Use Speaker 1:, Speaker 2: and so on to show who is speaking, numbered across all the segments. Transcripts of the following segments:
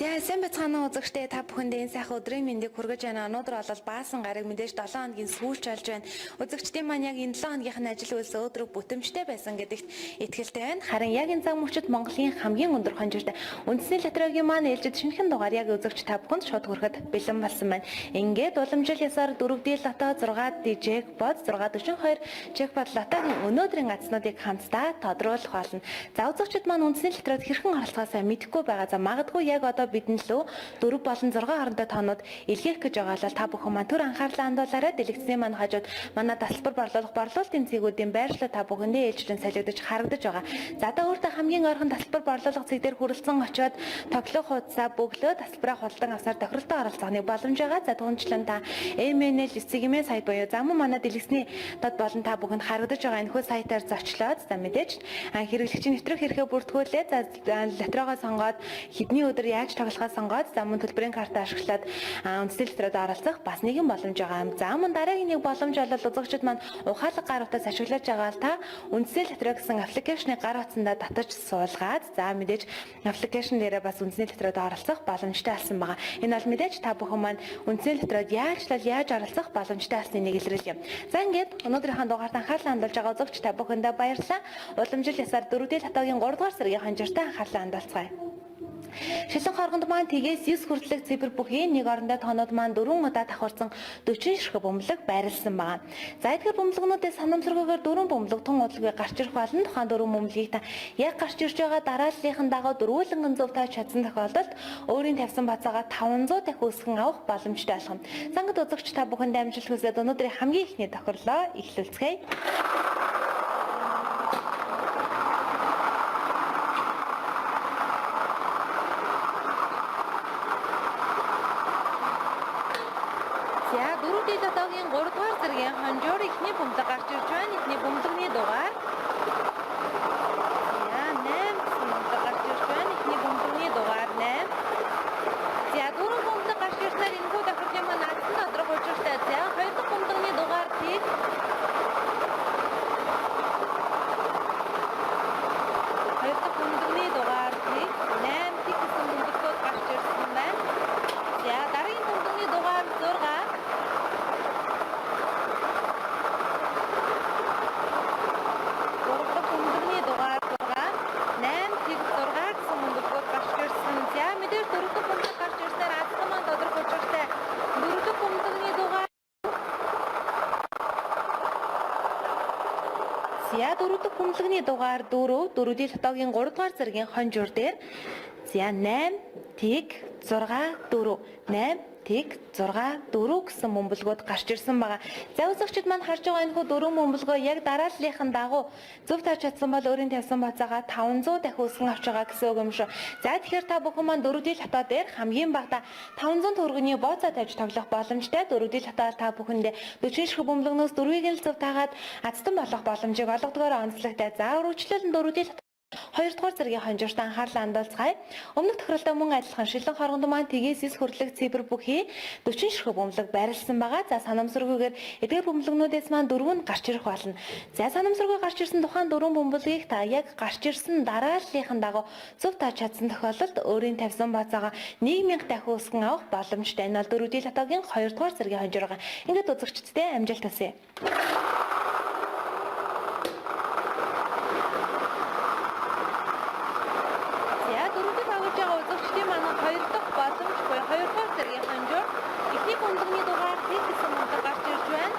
Speaker 1: За сайн бацгаана үзэгчдээ та бүхэндээ энэ сайхан өдрийн мэндийг хүргэж байна. Өнөөдөр бол баасан гараг мэдээж 7 хоногийн сүүлч болж байна. Үзэгчдийн маань яг энэ 7 хоногийнх нь ажил үйлс өдрөг бүтэмжтэй байсан гэдэгт итгэлтэй байна. Харин яг энэ цаг мөчид Монголын хамгийн өндөр хонжиртай үндэсний лотерегийн маань ээлжид шинэхэн дугаар яг үзэгч та бүхэнд шууд хүрэхэд бэлэн болсон байна. Ингээд уламжил ясаар 4D лото 6D джекпот 642 джекпот лотогийн өнөөдрийн азнуудыг хамтдаа тодруулах болно. За үзэгчид маань үндэсний лотерейд хэрхэн оролцохоосаа мэдэхгүй байгаа. За магадгүй яг одоо бидэн лөө 4 болон 6 хоорондоо тоонууд илгээх гэж байгаа л та бүхэн маань түр анхаарлаа хандуулаарай. Дэлгэцний маань хажууд манай тасалбар борлуулах борлуулалтын цэгүүдийн байрлал та бүхэндээ ээлжлэн солигдож харагдаж байгаа. За та өөртөө хамгийн ойрхон тасалбар борлуулах цэг дээр хүрэлцэн очиод тоглох хуудасаа бөглөө тасалбараа худалдан авсаар тохиролтой оролцохны боломж байгаа. За түүнчлэн та MNL стигмээ сайт буюу зам манай дэлгэцний дод болон та бүхэнд харагдаж байгаа энэхүү сайтаар зочлоод за мэдээж хэрэглэгчийн нэвтрэх хэрэгээ бүртгүүлээ. За лотерейгоо сонгоод хэдний өдөр яаж тоглохоо сонгоод за мөн төлбөрийн картаа ашиглаад үндэсний лотерейд оролцох бас нэгэн боломж байгаа юм. За мөн дараагийн нэг боломж бол үзэгчид маань ухаалаг гар утас ашиглаж байгаа л та үндэсний лотерей гэсэн аппликейшнийг гар утсандаа татаж суулгаад за мэдээж аппликейшн дээрээ бас үндэсний лотерейд оролцох боломжтой болсон байгаа. Энэ бол мэдээж та бүхэн маань үндэсний лотерейд яаж оролцох боломжтой болсныг нэг илрэл юм. За ингээд өнөөдрийнхээ дугаарт анхаарлаа хандуулж байгаа үзэгч та бүхэндээ баярлалаа. Уламжил ясаар 4D лотогийн 3 дугаар саргийн хонжиртай анхаарлаа хандуулцгаая. Шилэн хоргонд маань тгээс 9 хүртэлх цифр бүхий нэг орондоо тоонууд маань 4 удаа давхарсан 40 ширхэг бөмбөлөг байрлсан байгаа. За эдгээр бөмбөлгнүүдээс санамсаргүйгээр 4 бөмбөлөг тун удалгүй гарч ирэх болно. Тухайн 4 бөмбөлгийг та яг гарч ирж байгаа дарааллынхаа дагуу дөрвөлнгөн зөв тавьж чадсан тохиолдолд өөрийн тавьсан бацаагаа 500 дахин өсгөн авах боломжтой болох юм. Сангад үзэгч та бүхэнд амжилт хүсээд өнөөдрийн хамгийн ихний тохирлоо эхлүүлцгээе. Лотогийн 3 дугаар зэргийн хонжоор ихний бөмбөлөг гарч ирж байна. Ихний бөмбөлөгний дугаар 8 бөмбөлөг гарч ирж байна. Ихний бөмбөлөгний дугаар 8. За дөрөв бөмбөлөг гарч ирснээр энэхүү тохиолдлын маань алдсан тодорхой учиртай. За хоёр дахь бөмбөлөгний дугаар тийг хоёр дахь бөмбөлөгний дугаар тийг 8 тийг гэсэн бөмбөлгүүд гарч ирсэн байна. За дараагийн бөмбөлөгний дугаар 6. За дөрөв дахь бөмбөлөгний дугаар 4 4D лотогийн 3 дугаар зэргийн хонжуур дээр за 8 тэг 6 4 8 тэг 6 4 гэсэн бөмбөлгүүд гарч ирсэн байгаа. За үзэгчид маань харж байгаа энэ хүү 4 бөмбөлгөө яг дарааллынхаа дагуу зөв тавьж чадсан бол өөрийн тавьсан бацаагаа 500 дахин өсгөн авч байгаа гэсэн үг юм шүү. За тэгэхээр та бүхэн маань 4D лото дээр хамгийн багадаа 500 төгрөгийн бооцоо тавьж тоглох боломжтой. 4D лотоор та бүхэндээ 40 ширхэг бөмбөлгнөөс 4-ийг л зөв таагаад азтан болох боломжийг олгодгоор онцлогтой. За үргэлжлүүлэн 4D лото 2 дугаар зэргийн хонжиртаа анхаарлаа хандуулцгаая. Өмнөх тохиолдолтой мөн адилхан шилэн хоргонд маань тгээс 9 хүртэлх цифр бүхий 40 ширхэг бөмбөлөг байрлсан байгаа. За санамсаргүйгээр эдгээр бөмбөлгнүүдээс маань 4 нь гарч ирэх болно. За санамсаргүй гарч ирсэн тухайн 4 бөмбөлгийг та яг гарч ирсэн дарааллынхаа дагуу зөв тааж чадсан тохиолдолд өөрийн тавьсан бацаагаа 1000 дахин өсгөн авах боломжтой. Энэ бол 4D лотогийн 2 дугаар зэргийн хонжир байгаа. Ингээд үзэгчдтэй амжилт хүсье. Бөмбөлөгний дугаар тэг гэсэн бөмбөлөг гарч ирж байна.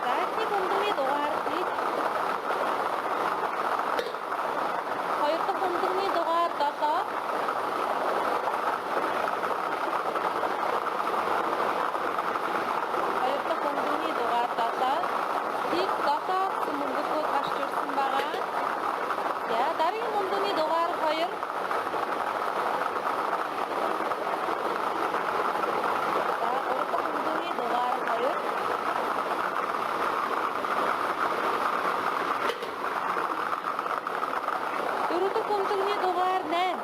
Speaker 1: За ихний бөмбөлөгний дугаар тэг. Хоёр дахь бөмбөлөгний дугаар 7. Хоёр дахь бөмбөлөгний дугаар 7. Тэг 7 гэсэн бөмбөлгүүд гарч ирсэн байгаа. За дараагийн бөмбөлөгний дугаар 2. Дөрөв бөмбөлөгний дугаар 8.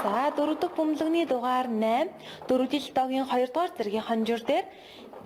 Speaker 1: За дөрөв бөмбөлөгний дугаар 8. 4D лотогийн 2 дугаар зэргийн хонжуур дээр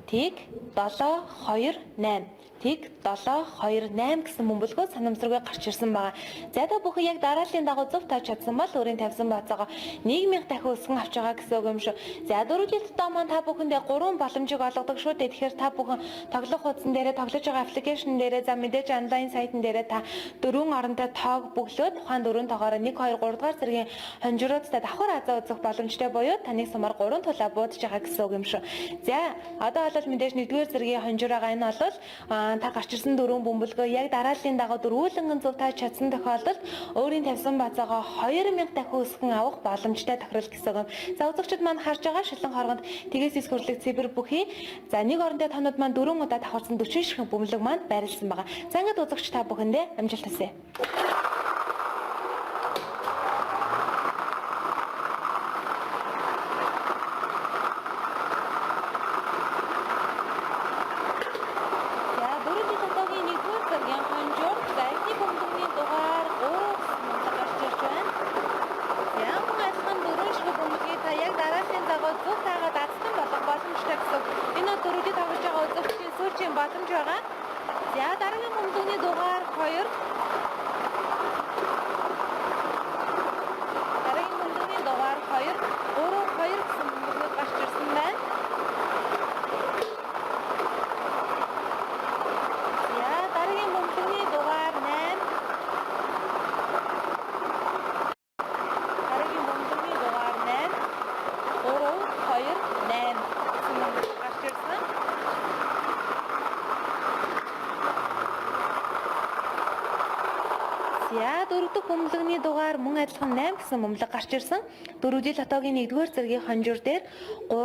Speaker 1: Тэг 7 2 8. Тэг 7 2 8 гэсэн бөмбөлгөө санамсаргүй гарч ирсэн байгаа. За та бүхэн яг дарааллын дагуу зөв тавьж чадсан бол өөрийн тавьсан бацаагаа 1000 дахин өсгөн авч байгаа гэсэн үг юм шүү. За дөрөвдүгээр тоо маань та бүхэндээ 3 боломжийг олгодог шүү дээ. Тэгэхээр та бүхэн тоглох хуудсан дээрээ тоглож байгаа аппликейшн дээрээ за мэдээж онлайн сайтн дээрээ та дөрвөн оронтой тоог бөглөөд тухайн дөрвөн тоогоор 1 2 3 дугаар зэргийн хонжроодтай давхар азаа үзэх боломжтой буюу таны сумаар 3 тулаа буудаж байгаа гэсэн үг юм шүү. За одоо бол мэдээж 1-р зэргийн хонжроога энэ бол та гарч ирсэн дөрвөн бөмбөлгөө яг дарааллын дагуу дөрвөлөнгөн зөв тааж чадсан тохиолдолд өөрийн тавьсан бацаагаа 2000 дахин өсгөн авах боломжтой тохирол гэсэн үг. За үзэгчид маань харж байгаа шилэн хоргонд тгээс эс хөрлөг цэвэр бүхий. За нэг орондоо тонод маань 4 удаа давхарсан 40 ширхэг бөмбөлөг маань байрлсан байгаа. За ингээд үзэгч та бүхэндээ амжилт хүсье. Боломж байгаа. За дараагийн бөмбөлгийн дугаар 2. Дараагийн бөмбөлгийн дугаар 2. 3 2 гэсэн бөмбөлөг гарч ирсэн байна. За дараагийн бөмбөлгийн дугаар 8. Дараагийн бөмбөлгийн дугаар 8. 3 2 8 гэсэн бөмбөлөг гарч ирсэн. За дөрөвдөг бөмбөлөгний дугаар мөн адилхан 8 гэсэн бөмбөлөг гарч ирсэн. Дөрөвдүгээр лотогийн 1-р зэргийн хонжуур дээр 3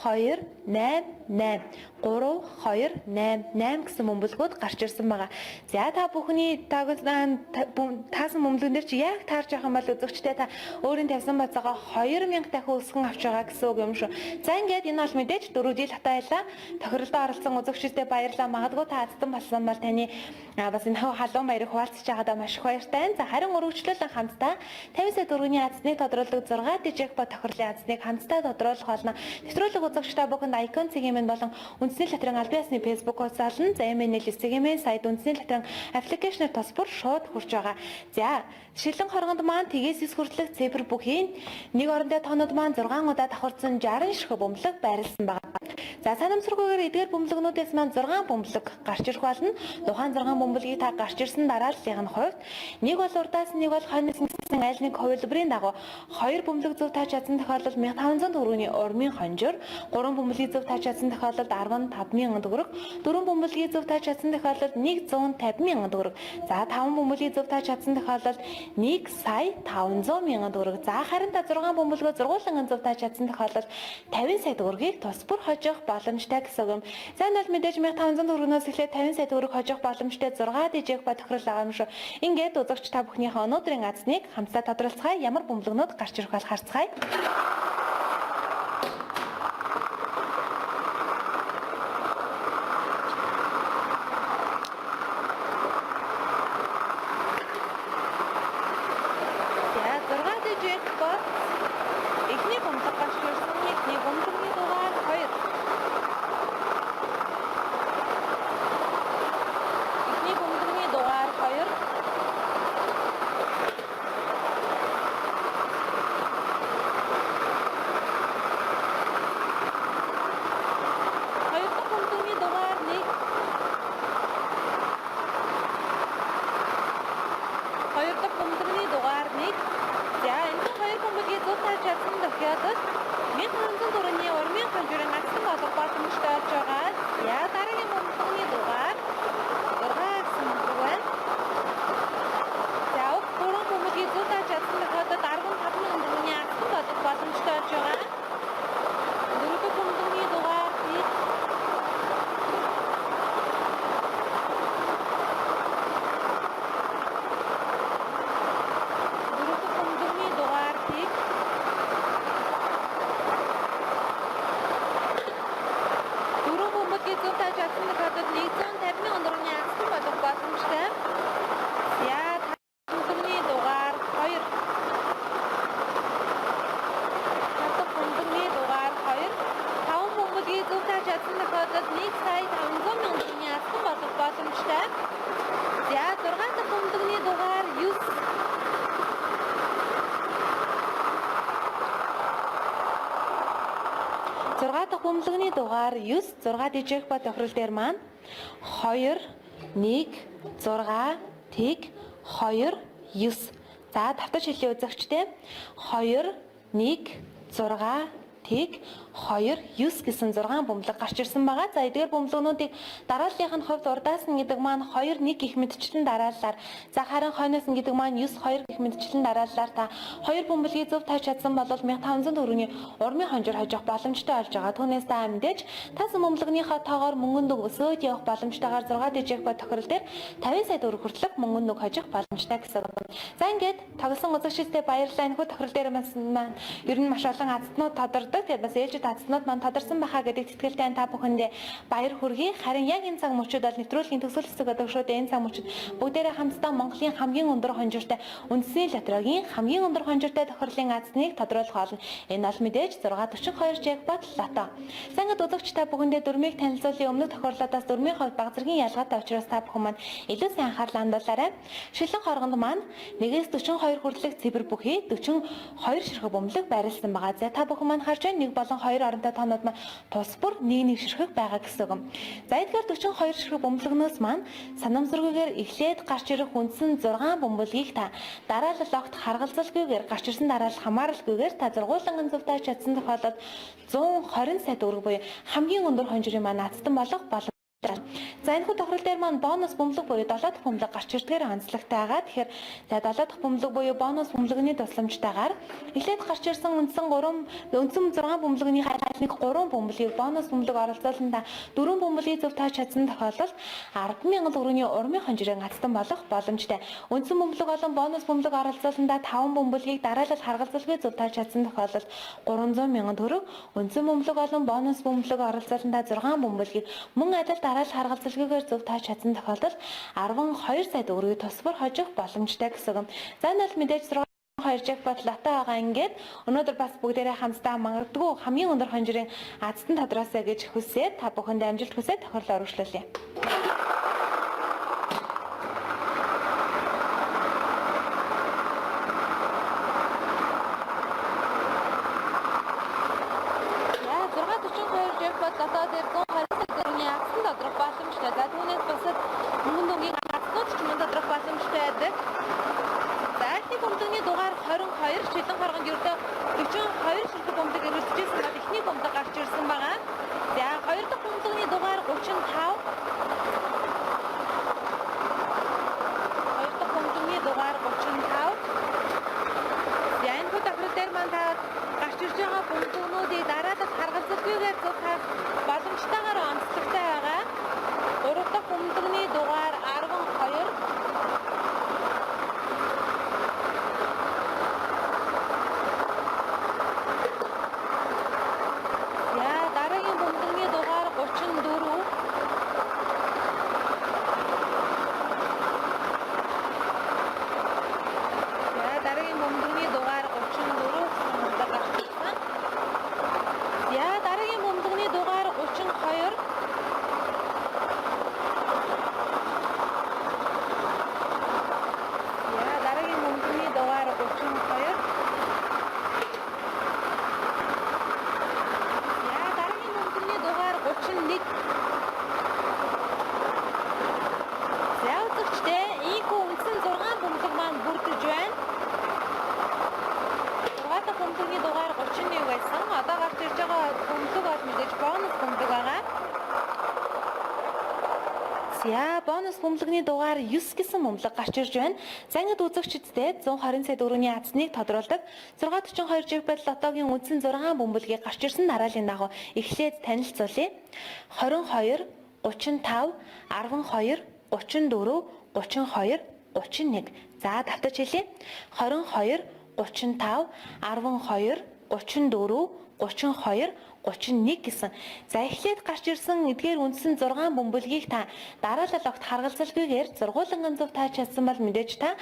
Speaker 1: 2 8 8 3 2 8 8 гэсэн бөмбөлгүүд гарч ирсэн байгаа. За та бүхний таасан бөмбөлгөн дээр чи яг таарж явах юм бол үзэгчтэй та өөрийн тавьсан бацаагаа 2000 дахин өсгөн авч байгаа гэсэн үг юм шүү. За ингээд энэ бол мэдээж дөрөвдүгээр лото байлаа. Тохиролдоо оролцсон үзэгчтэй баярлалаа. Магадгүй та аздан болсон бол таны бас энэ халуун баярыг хуваалцаж байгаадаа маш их баяртай. За харин өргөжлөлөн хамтдаа 50 сая төгрөгийн азны тодруулдаг 6 жекпот тохирлын азныг хамтдаа тодруулах болно. Нэвтрүүлэг үзэгчтэй бүхэнд Icon цэгийн мэн болон үндэсний лотерейн албан ёсны Facebook хуудасаар за MNL цэгийн сайт үндэсний лотерейн аппликейшнээр тус бүр шууд хүрч байгаа. За шилэн хоргонд маань тгээс эс хүртэлх цифр бүхийн нэг орондоо тонод маань 6 удаа давхарсан 60 ширхэг бөмбөлөг байрлсан байгаа. За санамсаргүйгээр эдгээр бөмбөлгнүүдээс маань 6 бөмбөлөг гарч ирэх болно. Тухайн 6 бөмбөлгийг та гарч ирсэн дарааллын хувьд нэг бол урдаас нэг бол хойноос гэсэн аль нэг хувилбарын дагуу 2 бөмбөлөг зөв тааж чадсан тохиолдолд 1500 төгрөгийн урмын хонжоор, 3 бөмбөлгийг зөв тааж чадсан тохиолдолд 15000 төгрөг, 4 бөмбөлгийг зөв тааж чадсан тохиолдолд 150000 төгрөг. За 5 бөмбөлгийг зөв тааж чадсан тохиолдолд 1 сая 500,000 төгрөг. За харин та 6 бөмбөлгөө зургуулсан зөв тааж чадсан тохиолдолд 50 сая төгрөгийг тус бүр хожих боломжтой гэсэн үг юм. За энэ бол мэдээж 1500 төгрөгнөөс эхлээд 50 сая төгрөг хожих боломжтой 6 дижек ба тохирол байгаа юм шүү. Ингээд үзэгч та бүхнийхээ өнөөдрийн азныг хамтдаа тодорхойлцгаая. Ямар бөмбөлгнүүд гарч ирэх бол харцгаая. Эхний бөмбөлөг гарч ирсэн. Эхний бөмбөлгийн дугаар 2. Эхний бөмбөлгийн дугаар 2. бөмбөлөгний дугаар 9 6 дижих ба тохирол дээр маань 2 1 6 тэг 2 9. За давтаж хэлээ үзэгчтэй 2 1 6 тэг 2 9 гэсэн 6 бөмбөлөг гарч ирсэн байгаа. За эдгээр бөмбөлгнүүдийг дарааллынх нь хувьд урдаас нь гэдэг маань 2 1 гэх мэтчлэн дарааллаар за харин хойноос нь гэдэг маань 9 2 гэх мэтчлэн дарааллаар та 2 бөмбөлгийг зөв тааж чадсан бол 1500 төгрөгийн урмын хонжоор хожих боломжтой болж байгаа. Түүнээс та мэдээж тасан бөмбөлгийнхаа тоогоор мөнгөнд өсөөд явах боломжтойгоор 6 дижих ба тохирол дээр 50 сая төгрөг хүртэлх мөнгөнд хожих боломжтой гэсэн үг. За ингээд тоглосон үзэгчдэд баярлалаа. Энэхүү тохирол дээр маань ер нь маш олон азтнууд тодордог. Тэгээд бас ээлжид азтнууд маань тодорсон байхаа гэдэг итгэлтэй та бүхэндээ баяр хүргэе. Харин яг энэ цаг мөчид бол нэвтрүүлгийн төгсгөл хэсэг өдөршөөд энэ цаг мөчид бүгдээрээ хамтдаа Монголын хамгийн өндөр хонжиртай үндэсний лотерегийн хамгийн өндөр хонжиртай тохирлын азтныг тодруулах болно. Энэ бол мэдээж 642 жекпот лото. Сангад үзэгч та бүхэндээ дүрмийг танилцуулын өмнө тохирлуудаас дүрмийн хувьд баг зэргийн ялгаатай учраас та бүхэн маань илүү сайн анхаарлаа хандуулаарай. Шилэн хоргонд маань 1-с 42 хүрлэх цэвэр бүхий 42 ширхэг бөмбөлөг байрласан байгаа. За та бүхэн маань харж байна 1 болон 2 оронтой тоонууд маань тус бүр 1 ширхэг байгаа гэсэн үг. За эдгээр 42 ширхэг бөмбөлгнөөс маань санамсаргүйгээр эхлээд гарч ирэх үндсэн 6 бөмбөлгийг та дараалал огт харгалзалгүйгээр гарч ирсэн дараалал хамааралгүйгээр та зургуулган зөвтэй чадсан тохиолдолд 120 сая төгрөг буюу хамгийн өндөр хонжирын маань азтан болох боломжтой. За энэ хүү тохирол дээр маань бонус бөмбөлөг буюу 7 дахь бөмбөлөг гарч ирдгээр онцлогтой байгаа. Тэгэхээр за 7 дахь бөмбөлөг буюу бонус бөмбөлөгний тусламжтайгаар эхлээд гарч ирсэн үндсэн 6 бөмбөлөгний хайлтныг 3 бөмбөлгийг бонус бөмбөлөг оролцуулсандаа 4 бөмбөлгийг зөв тааж чадсан тохиолдолд 10,000 төгрөгийн урмын хонжирын азтан болох боломжтой. Үндсэн бөмбөлөг болон бонус бөмбөлөг оролцуулсандаа 5 бөмбөлгийг дараалал харгалзалгүй зөв тааж чадсан тохиолдолд 300,000 төгрөг, үндсэн бөмбөлөг болон бонус бөмбөлөг оролцуулсандаа 6 бөмбөлгийг мөн адил дараалал харгалзалгүйгээр зөв тааж чадсан тохиолдолд 12 сая төгрөгийг тусвар хожих боломжтой гэсэн юм. За энэ бол мэдээж 2 жекпот лото байгаа. Ингээд өнөөдөр бас бүгдээрээ хамтдаа магадгүй хамгийн өндөр хонжирын азтан тодроосоо гэж хүсээд та бүхэндээ амжилт хүсээд тохирлоо өргөжлүүлье. Бонус бөмбөлөгний дугаар 9 гэсэн бөмбөлөг гарч ирж байна. За ингээд үзэгчдэд 120 сая төгрөгийн азтныг тодруулдаг 642 жекпот лотогийн үндсэн 6 бөмбөлгийг гарч ирсэн дараалын дагуу эхлээд танилцуулъя. 22 35 12 34 32 31. За давтаж хэлье. 22 35 12 34 32 31 гэсэн. За эхлээд гарч ирсэн эдгээр үндсэн 6 бөмбөлгийг та дараалал огт харгалзалгүйгээр зургуулган зөв тааж чадсан бол мэдээж та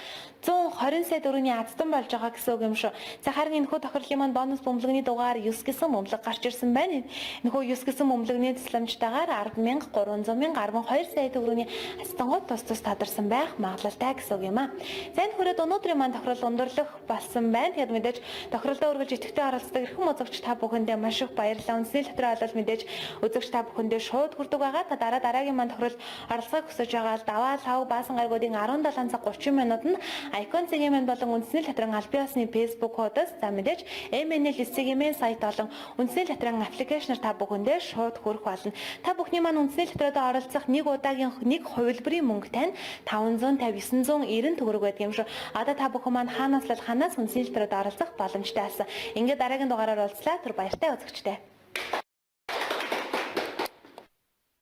Speaker 1: 120 сая төгрөгийн азтан болж байгаа гэсэн үг юм шүү. За харин энэхүү тохирлын маань бонус бөмбөлөгний дугаар 9 гэсэн бөмбөлөг гарч ирсэн байна. Энэхүү 9 гэсэн бөмбөлөгний тусламжтайгаар 10,000, 300,000, 12 сая төгрөгийн азтангууд тус тадарсан байх магадлалтай гэсэн үг юм аа. За энэ хүрээд өнөөдрийн маань тохирол өндөрлөх болсон байна. Тэгэхээр мэдээж тохиролдоо өргөж идэвхтэй оролцдог эрхэм үзэгч та бүхэндээ маш их баярлалаа байлаа. Үндэсний лотерей бол мэдээж үзэгч та бүхэндээ шууд хүрдэг байгаа. Та дараагийн манд тохирол оролцоог хүсэж байгаа бол даваа лав баасан гаригуудын 17 цаг 30 минутанд Icon Цэгийн болон үндэсний лотерейн аль биесны Facebook хуудас за мэдээж MNL Цэгийн сайт болон үндэсний лотерейн аппликейшнээр та бүхэндээ шууд хүрэх болно. Та бүхний маань үндэсний лотерейд оролцох нэг удаагийн нэг хувилбарын мөнгө тань 550 990 төгрөг байдаг юм шүү. Одоо та бүхэн маань ханаас үндэсний лотерейд оролцох боломжтой асан. Ингээд дараагийн дугаараар уулзлаа. Түр баяртай үзэгчтэй.